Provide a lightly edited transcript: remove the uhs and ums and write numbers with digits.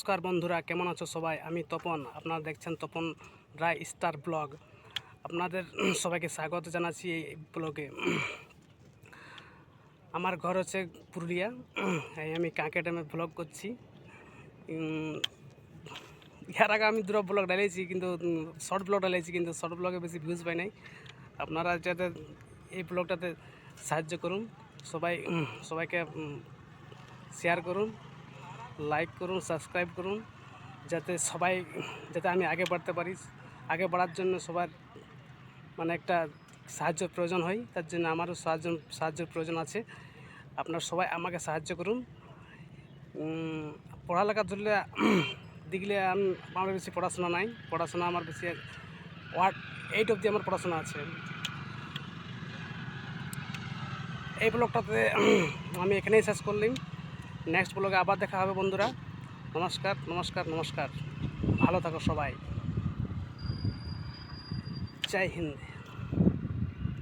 নমস্কার বন্ধুরা, কেমন আছো সবাই? আমি তপন, আপনারা দেখছেন তপন রায় স্টার ব্লগ। আপনাদের সবাইকে স্বাগত জানাচ্ছি এই ব্লগে। আমার ঘর হচ্ছে পুরুলিয়া। আমি কাঁকে ড্যামে ব্লগ করছি। ইয়ার আগে আমি দুটো ব্লগ ডালিয়েছি, কিন্তু শর্ট ব্লগ ডালিয়েছি, কিন্তু শর্ট ব্লগে বেশি ভিউজ পাই নাই। আপনারা যাতে এই ব্লগটাতে সাহায্য করুন, সবাইকে শেয়ার করুন, লাইক করুন, সাবস্ক্রাইব করুন, যাতে আমি আগে বাড়তে পারি। আগে বাড়ার জন্য সবার একটা সাহায্য প্রয়োজন হয়, তার জন্য আমারও সাহায্যের প্রয়োজন আছে। আপনারা সবাই আমাকে সাহায্য করুন। পড়ালেখা ধরলে দেখলে আমার বেশি পড়াশোনা নাই, আমার বেশি 8 অবধি আমার পড়াশোনা আছে। এই ব্লগটাতে আমি এখানেই শেষ করলাম। নেক্সট ব্লগে আবার দেখা হবে বন্ধুরা। নমস্কার নমস্কার নমস্কার, ভালো থাকো সবাই। জয় হিন্দ।